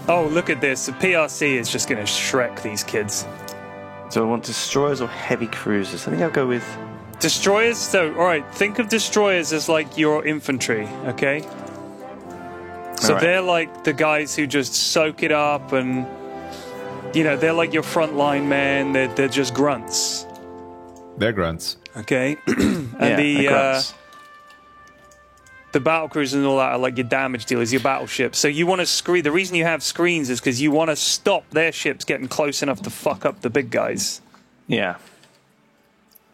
Oh, look at this. The PRC is just going to Shrek these kids. So I want destroyers or heavy cruisers. I think I'll go with... Destroyers? So, alright, think of destroyers as like your infantry, okay? So they're like the guys who just soak it up and, you know, they're like your frontline men. They're just grunts. They're grunts. Okay? And the battle cruisers and all that are like your damage dealers, your battleships. So you want to screen. The reason you have screens is because you want to stop their ships getting close enough to fuck up the big guys. Yeah.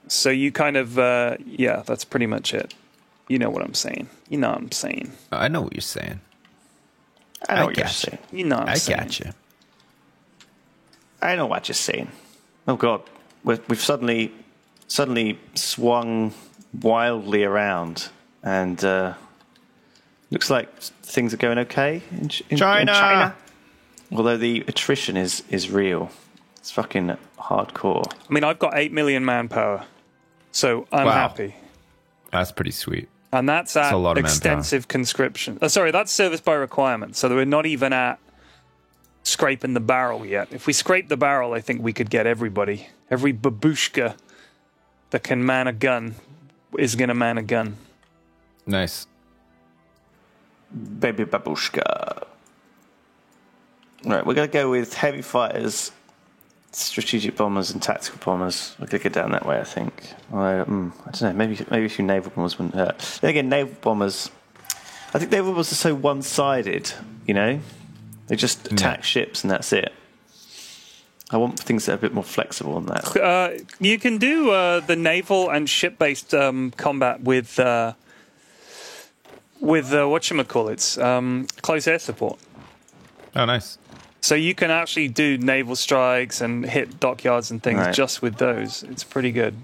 So you kind of, yeah, that's pretty much it. You know what I'm saying. You know what I'm saying. I know what you're saying. I know what you're saying. You know what I'm saying. I got you. I know what you're saying. Oh, God. We've suddenly swung wildly around, and looks like things are going okay in China. Although the attrition is real. It's fucking hardcore. I mean, I've got 8 million manpower, so I'm happy. That's pretty sweet. And that's at extensive conscription. Sorry, that's service by requirement. So we're not even at scraping the barrel yet. If we scrape the barrel, I think we could get everybody. Every babushka that can man a gun is going to man a gun. Nice. Baby babushka. Right, we're going to go with heavy fighters, strategic bombers, and tactical bombers. We're going to go down that way, I think. I don't know, maybe a few naval bombers wouldn't hurt. Then again, naval bombers... I think naval bombers are so one-sided, you know? They just attack ships and that's it. I want things that are a bit more flexible on that. You can do the naval and ship-based combat with whatchamacallits, close air support. Oh, nice. So you can actually do naval strikes and hit dockyards and things just with those. It's pretty good.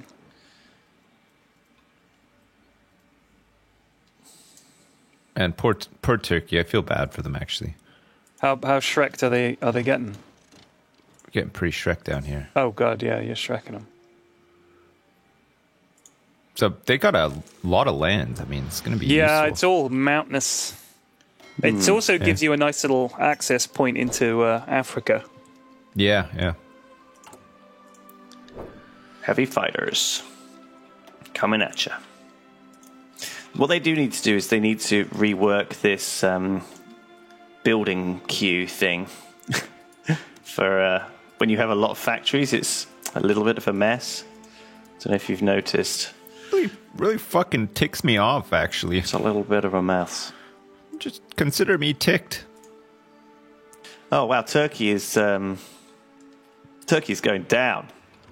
And poor Turkey, I feel bad for them actually. How Shrek'd are they getting? We're getting pretty Shrek down here. Oh god, yeah, you're Shrek'ing them. So they got a lot of land. I mean, it's going to be useful. It's all mountainous. It also gives you a nice little access point into Africa. Yeah. Heavy fighters coming at you. What they do need to do is they need to rework this building queue thing. For when you have a lot of factories, it's a little bit of a mess. Don't know if you've noticed. Really fucking ticks me off, actually. It's a little bit of a mess. Just consider me ticked. Oh wow, Turkey's going down.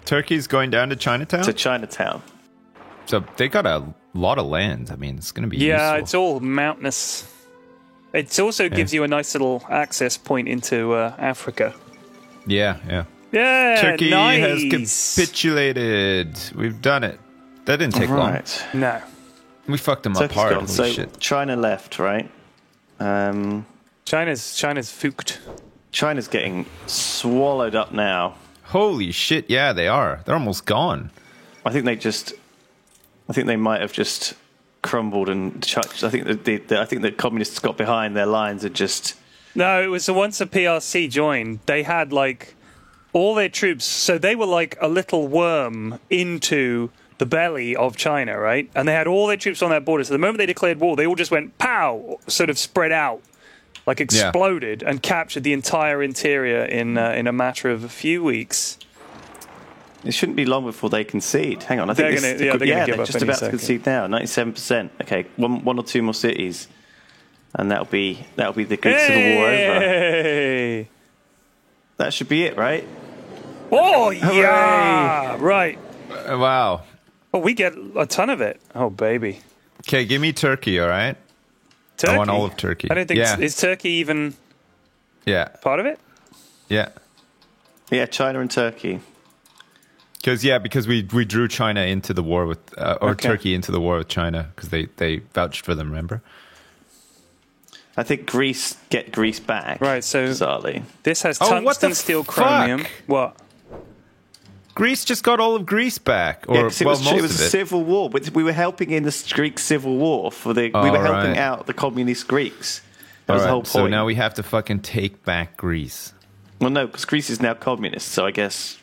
Turkey's going down to Chinatown? To Chinatown. So they got a lot of land. I mean, it's going to be useful. It's all mountainous. It also gives you a nice little access point into Africa. Yeah. Turkey has capitulated. We've done it. That didn't take long. No. We fucked them up hard. Holy so shit. China left, right? China's fucked. China's getting swallowed up now. Holy shit! Yeah, they are. They're almost gone. I think they might have just crumbled, and I think the communists got behind their lines and just. No, it was once the PRC joined, they had like all their troops. So they were like a little worm into the belly of China, right? And they had all their troops on that border. So the moment they declared war, they all just went pow, sort of spread out, like exploded, and captured the entire interior in a matter of a few weeks. It shouldn't be long before they concede. Hang on, I think they're going to give up just about to concede now. 97%. Okay, one or two more cities, and that'll be the Greek Civil War over. That should be it, right? Oh yeah, right. Wow. Well, we get a ton of it. Oh baby. Okay, give me Turkey. All right. Turkey? I want all of Turkey. I don't think is Turkey even. Yeah. Part of it. Yeah. Yeah, China and Turkey. Because we drew China into the war with Turkey into the war with China because they vouched for them. Remember? I think get Greece back. Right. So bizarrely, this has tungsten, steel, chromium. What? Greece just got all of Greece back, or it was a civil war. But we were helping in the Greek civil war we were helping out the communist Greeks. That was the Alright, whole point. so now we have to fucking take back Greece. Well, no, because Greece is now communist, so I guess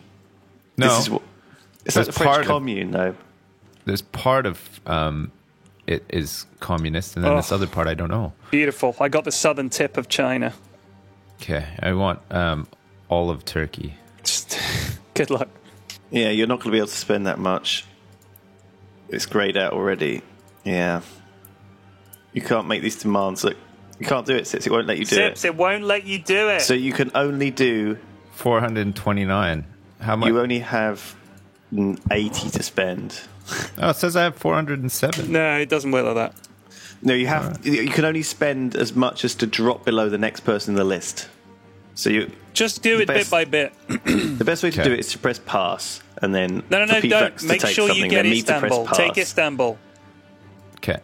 No, this is what. It's like the There's part French of- Commune, though. there's part of it is communist, and then this other part I don't know. Beautiful. I got the southern tip of China. Okay, I want all of Turkey. Just good luck. Yeah, you're not going to be able to spend that much. It's grayed out already. Yeah. You can't make these demands. Look, you can't do it, Sips. It won't let you do Sips, it. it won't let you do it. So you can only do. 429. How much? You only have 80 to spend. Oh, it says I have 407. No, it doesn't work like that. No, you have. You can only spend as much as to drop below the next person in the list. So you. Just do it bit best- by bit. The best way to Okay. do it is to press pass and then. No, for P-Flax don't. to Make take sure you something, get then me to press Istanbul. pass. Take Istanbul. Okay.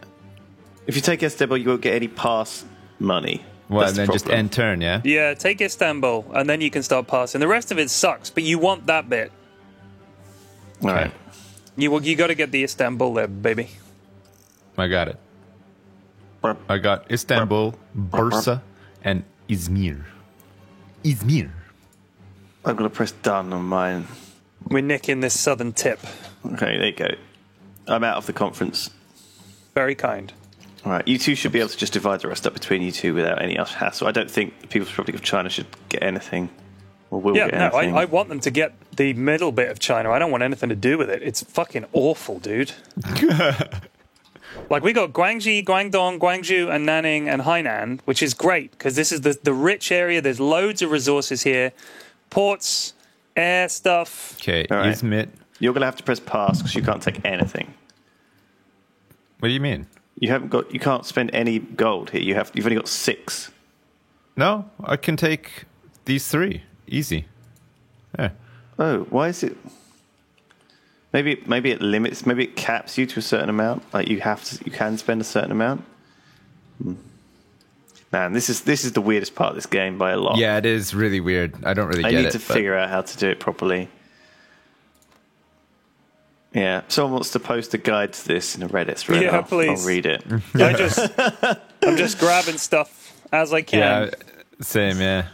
If you take Istanbul, you won't get any pass money. Well, That's and the then just problem. end turn, yeah? Yeah, take Istanbul, and then you can start passing. The rest of it sucks, but you want that bit. All right. You got to get the Istanbul there, baby. I got it. I got Istanbul, Bursa, and Izmir. Izmir. I'm going to press done on mine. We're nicking this southern tip. Okay, there you go. I'm out of the conference. Very kind. All right, you two should be able to just divide the rest up between you two without any hassle. I don't think the People's Republic of China should get anything, or will Yeah, get no, anything. I want them to get the middle bit of China. I don't want anything to do with it. It's fucking awful, dude. Like, we got Guangxi, Guangdong, Guangzhou, and Nanning, and Hainan, which is great, because this is the rich area. There's loads of resources here. Ports, air stuff. Okay, All right. Izmit. You're going to have to press pass because you can't take anything. What do you mean? You can't spend any gold here. You've only got 6. No, I can take these 3. Easy. Yeah. Oh, why is it? Maybe it limits. Maybe it caps you to a certain amount. Like you can spend a certain amount. Man, this is the weirdest part of this game by a lot. Yeah, it is really weird. I don't really I get need it. to but- figure out how to do it properly. Yeah, someone wants to post a guide to this in a Reddit thread. Yeah, I'll please. read it. I'm just grabbing stuff as I can. Yeah, same, yeah.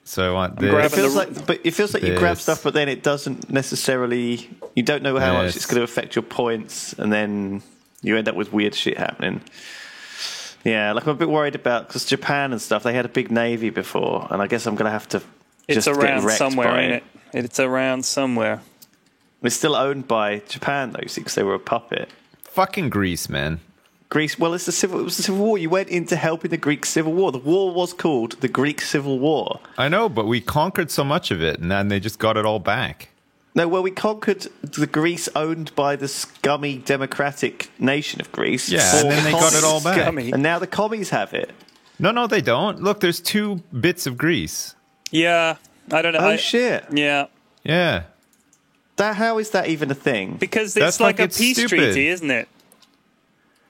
So I want this. grabbing It feels like you grab This. stuff, but then it doesn't necessarily. You don't know how much This. it's going to affect your points, and then you end up with weird shit happening. Yeah, like I'm a bit worried about because Japan and stuff. They had a big navy before, and I guess I'm going to have to. It's just around get wrecked somewhere, by ain't it? It's around somewhere. It's still owned by Japan though, because they were a puppet. Fucking Greece, man. Greece. Well, it was the Civil War. You went into helping the Greek Civil War. The war was called the Greek Civil War. I know, but we conquered so much of it, and then they just got it all back. No, well, we conquered the Greece owned by the scummy democratic nation of Greece. Yeah, and then they got it all back. Scummy. And now the commies have it. No, they don't. Look, there's 2 bits of Greece. Yeah, I don't know. Oh, shit. Yeah, Yeah. How is that even a thing? because That's it's like a it's peace stupid. treaty, isn't it?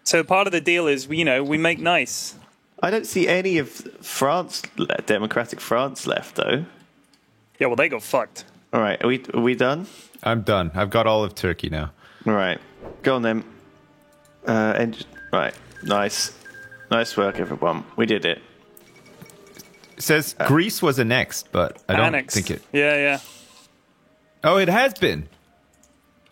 So part of the deal is, we make nice. I don't see any of France, democratic France left, though. Yeah, well, they got fucked. All right, are we done? I'm done. I've got all of Turkey now. All right, go on then. Right, nice work, everyone. We did it. It says Greece was annexed, but I don't Annexed. think it. Yeah. Oh, it has been.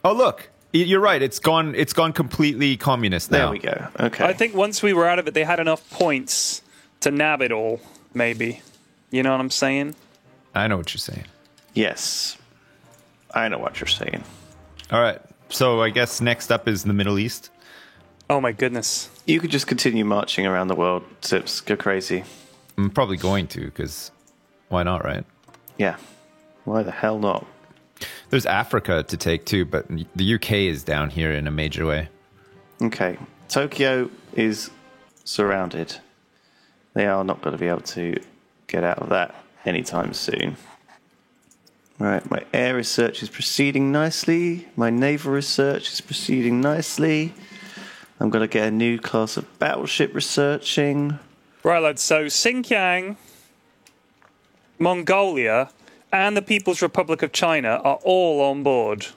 Oh, look. You're right. It's gone completely communist now. There we go. Okay. I think once we were out of it, they had enough points to nab it all, maybe. You know what I'm saying? I know what you're saying. Yes, I know what you're saying. All right. So I guess next up is the Middle East. Oh, my goodness. You could just continue marching around the world, Sips. Go crazy. I'm probably going to, because why not, right? Yeah. Why the hell not? There's Africa to take too, but the UK is down here in a major way. Okay. Tokyo is surrounded. They are not going to be able to get out of that anytime soon. Right, my air research is proceeding nicely. My naval research is proceeding nicely. I'm going to get a new class of battleship researching. Right, lads. So Xinjiang, Mongolia, and the People's Republic of China are all on board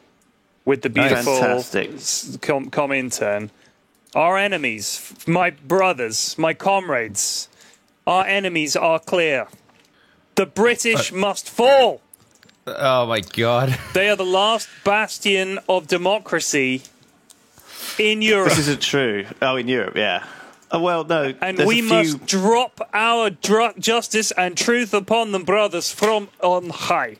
with the beautiful Fantastic. Comintern. Our enemies, my brothers, my comrades, Our enemies are clear. The British must fall. Oh my god. They are the last bastion of democracy in Europe. This isn't true. Oh, in Europe, yeah. Oh, well, no. And there's we a few... must drop our justice and truth upon them, brothers, from on high.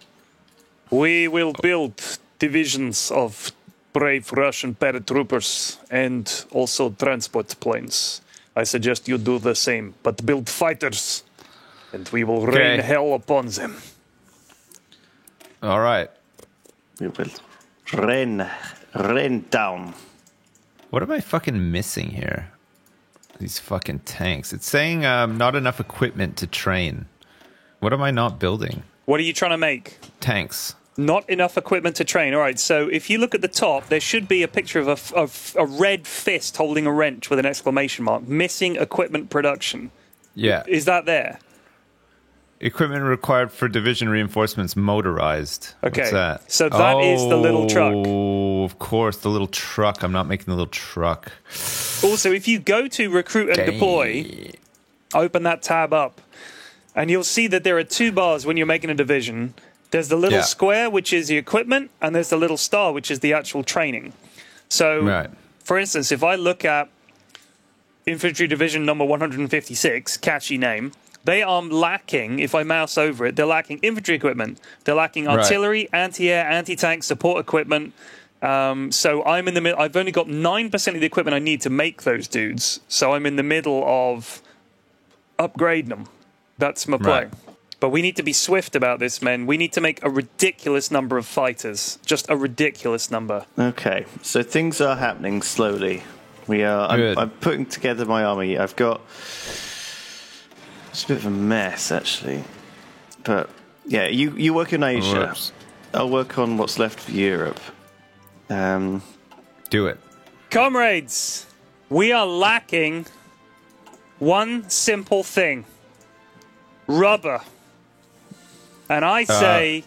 We will build divisions of brave Russian paratroopers and also transport planes. I suggest you do the same, but build fighters, and we will rain hell upon them. All right. We will rain down. What am I fucking missing here? These fucking tanks. It's saying not enough equipment to train. What am I not building? What are you trying to make? Tanks. Not enough equipment to train. All right, so if you look at the top, there should be a picture of a red fist holding a wrench with an exclamation mark. Missing equipment production. Yeah. Is that there? Equipment required for division reinforcements motorized. Okay. What's that? So that is the little truck. Oh, of course, the little truck. I'm not making the little truck. Also, if you go to recruit and deploy, open that tab up, and you'll see that there are two bars when you're making a division. There's the little square, which is the equipment, and there's the little star, which is the actual training. So, for instance, if I look at Infantry Division number 156, catchy name, they are lacking, if I mouse over it, they're lacking infantry equipment. They're lacking artillery, anti-air, anti-tank support equipment. So I'm in the middle. I've only got 9% of the equipment I need to make those dudes. So I'm in the middle of upgrading them. That's my play. Right. But we need to be swift about this, men. We need to make a ridiculous number of fighters. Just a ridiculous number. Okay, so things are happening slowly. I'm putting together my army. I've got... It's a bit of a mess, actually. But, yeah, you work in Asia. Whoops. I'll work on what's left for Europe. Do it. Comrades, we are lacking one simple thing. Rubber. And I say...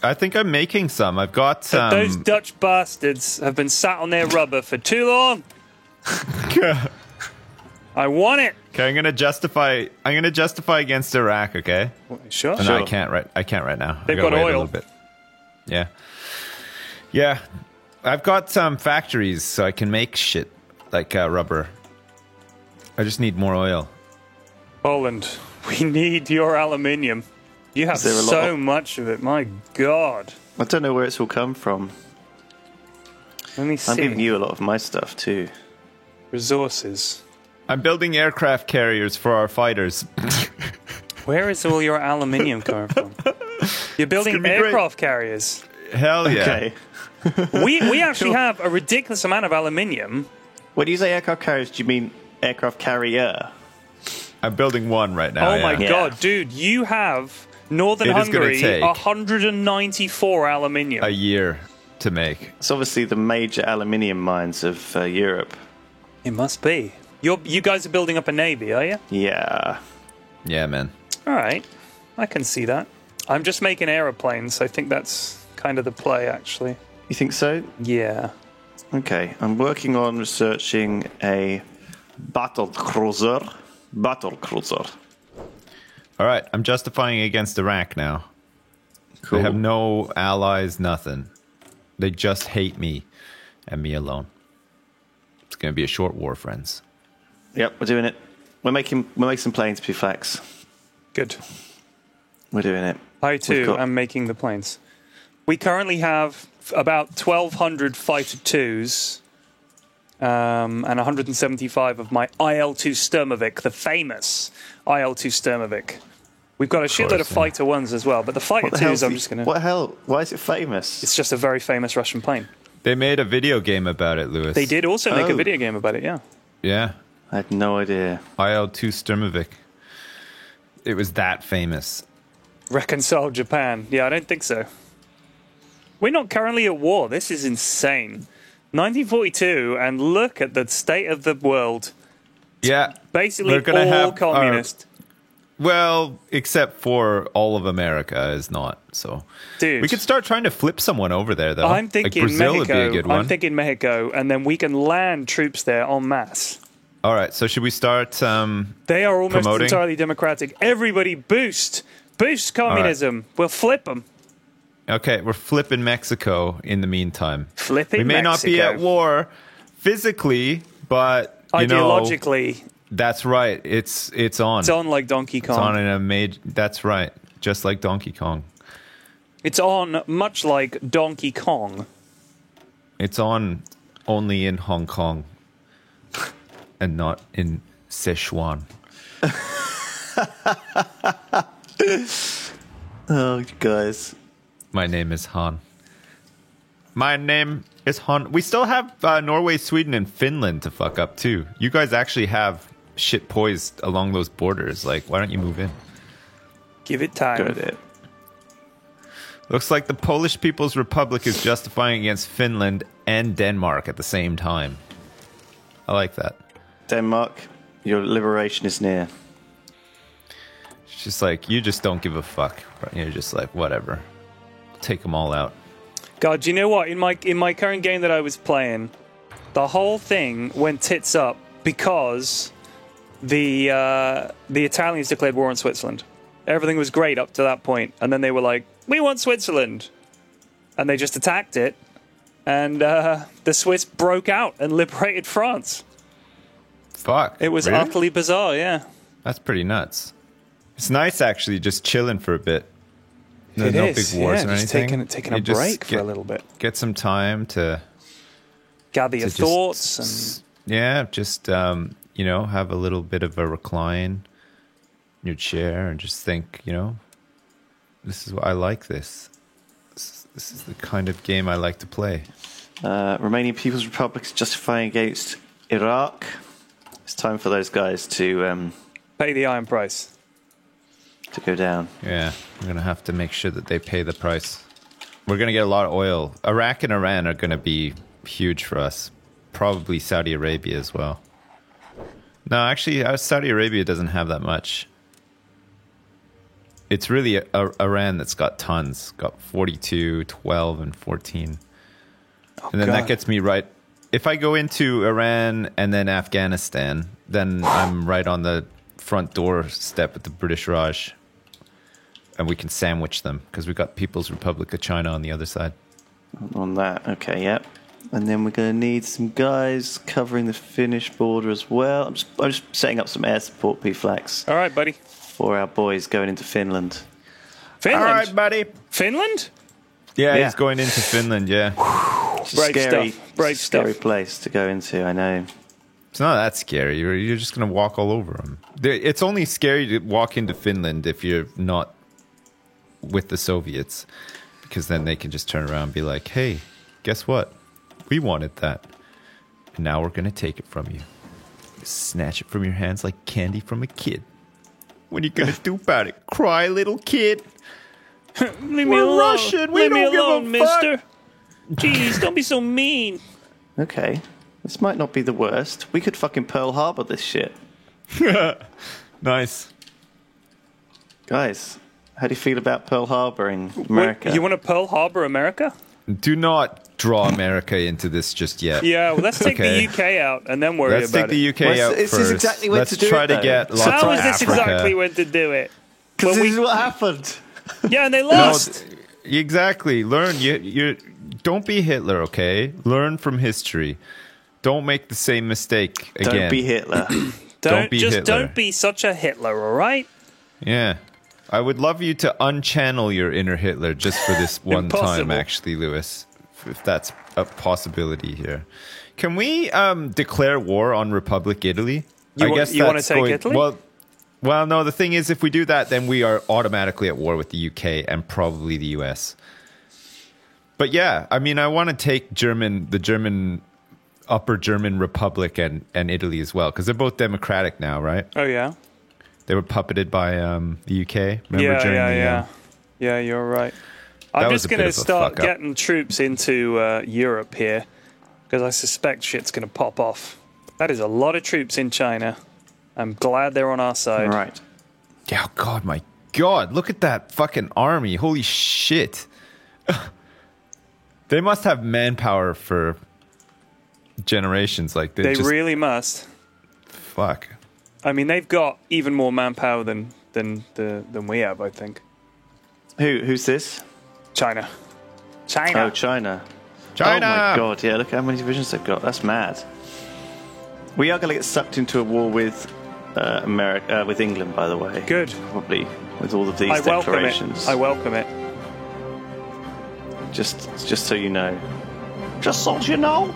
I think I'm making some. I've got that those Dutch bastards have been sat on their rubber for too long. I want it. Okay, I'm gonna justify against Iraq. Okay. Sure. No, I can't right now. They've I gotta got wait oil. a little bit. Yeah. I've got some factories, so I can make shit like rubber. I just need more oil. Poland, we need your aluminium. You have so much of it. My God. I don't know where it's all come from. Let me see. I'm giving you a lot of my stuff, too. Resources. I'm building aircraft carriers for our fighters. Where is all your aluminium coming from? You're building aircraft carriers. Hell yeah. Okay. We actually have a ridiculous amount of aluminium. When you say aircraft carriers, do you mean aircraft carrier? I'm building one right now. Oh my God, dude. You have Northern Hungary 194 aluminium. A year to make. It's obviously the major aluminium mines of Europe. It must be. You guys are building up a navy, are you? Yeah. Yeah, man. All right. I can see that. I'm just making aeroplanes. I think that's kind of the play, actually. You think so? Yeah. Okay. I'm working on researching a battle cruiser. All right. I'm justifying against Iraq now. Cool. They have no allies, nothing. They just hate me and me alone. It's going to be a short war, friends. Yep, we're doing it. We're making some planes, Puflax. Good. We're doing it. I, too, am making the planes. We currently have about 1,200 Fighter 2s and 175 of my IL-2 Sturmovik, the famous IL-2 Sturmovik. We've got a shitload of Fighter 1s as well, but the Fighter 2s I'm just going to... What the hell? Why is it famous? It's just a very famous Russian plane. They made a video game about it, Lewis. They did also make a video game about it, yeah. Yeah. I had no idea. IL-2 Sturmovik. It was that famous. Reconcile Japan. Yeah, I don't think so. We're not currently at war. This is insane. 1942, and look at the state of the world. Yeah. Basically all communist. Well, except for all of America is not. So, dude, we could start trying to flip someone over there, though. I'm thinking like Brazil Mexico. would be a good one. I'm thinking Mexico, and then we can land troops there en masse. All right, so should we start? They are almost promoting? entirely democratic. Everybody boost communism. We'll flip them. Okay, we're flipping Mexico in the meantime. Flipping We may not be Mexico. at war physically, but you know, Ideologically, that's right. It's on. it's on like Donkey It's on Kong. in a major. That's right. Just like Donkey Kong. It's on much like Donkey Kong. It's on only in Hong Kong and not in Sichuan. Oh, guys. My name is Han. My name is Han. We still have Norway, Sweden, and Finland to fuck up too. You guys actually have shit poised along those borders. Like, why don't you move in? Give it time. Good at it. Looks like the Polish People's Republic is justifying against Finland and Denmark at the same time. I like that. Denmark, your liberation is near. It's just like, you just don't give a fuck. You're just like, whatever. Take them all out. God, do you know what? In my current game that I was playing, the whole thing went tits up because the Italians declared war on Switzerland. Everything was great up to that point, and then they were like, "We want Switzerland," and they just attacked it, and the Swiss broke out and liberated France. Fuck. It was really? utterly bizarre. Yeah, That's pretty nuts. It's nice, actually, just chilling for a bit. No, it no is. big wars yeah, or just anything. taking a You just break for a little bit. Get some time to Gather your just thoughts and yeah, just you know, have a little bit of a recline in your chair and just think, you know, this is what I like. This is the kind of game I like to play. Romanian People's Republic is justifying against Iraq. It's time for those guys to pay the iron price. go down. Yeah, we're gonna have to make sure that they pay the price. We're gonna get a lot of oil. Iraq and Iran are gonna be huge for us. Probably Saudi Arabia as well. No, actually, Saudi Arabia doesn't have that much. It's really Iran that's got tons. Got 42, 12, and 14. And then that God. gets me right. If I go into Iran and then Afghanistan, then I'm right on the front doorstep with the British Raj. And we can sandwich them because we've got People's Republic of China on the other side. On that, okay, yep. And then we're going to need some guys covering the Finnish border as well. I'm just setting up some air support, P-Flax, All right, buddy. for our boys going into Finland. Finland. All right, buddy. Finland. Yeah, Yeah. he's going into Finland, yeah. It's a Brave scary, stuff. Brave scary stuff. place to go into, I know. It's not that scary. You're just going to walk all over them. It's only scary to walk into Finland if you're not with the Soviets, because then they can just turn around and be like, hey, guess what? We wanted that. And now we're going to take it from you. Snatch it from your hands like candy from a kid. What are you going to do about it? Cry, little kid? Leave me We're alone. Russian. We Leave me don't give a alone, fuck. mister. Jeez, don't be so mean. Okay, this might not be the worst. We could fucking Pearl Harbor this shit. Nice. Guys, how do you feel about Pearl Harboring America? You want to Pearl Harbor America? Do not draw America into this just yet. Yeah, well, let's take Okay. the UK out and then worry Let's about take the it. UK Well, out this is first. exactly when Let's to do try it, to though. get lots How of is this Africa. exactly when to do it? Because Well, this is what happened. Yeah, and they No, lost. exactly. Learn. You don't be Hitler, okay? Learn from history. Don't make the same mistake again. Don't be Hitler. don't be Hitler. Don't be such a Hitler, all right? Yeah. I would love you to unchannel your inner Hitler just for this one time, Impossible. actually, Lewis, if that's a possibility here. Can we declare war on Republic Italy? You want to that's take Italy? Well, no, the thing is, if we do that, then we are automatically at war with the UK and probably the US. But yeah, I mean, I want to take the Upper German Republic and Italy as well, because they're both democratic now, right? Oh, yeah? They were puppeted by the UK. Remember during the, Yeah, you're right. That I'm was just a bit going to of a start fuck up. getting troops into Europe here because I suspect shit's going to pop off. That is a lot of troops in China. I'm glad they're on our side. Right. Yeah, oh God, my God, look at that fucking army. Holy shit. They must have manpower for generations like They just really must. fuck. I mean, they've got even more manpower than we have, I think. Who's this? China. Oh, China. China! Oh my god, yeah, look how many divisions they've got. That's mad. We are going to get sucked into a war with America, with England, by the way. Good. Probably, with all of these I declarations. welcome it. Just so you know. Just so you know.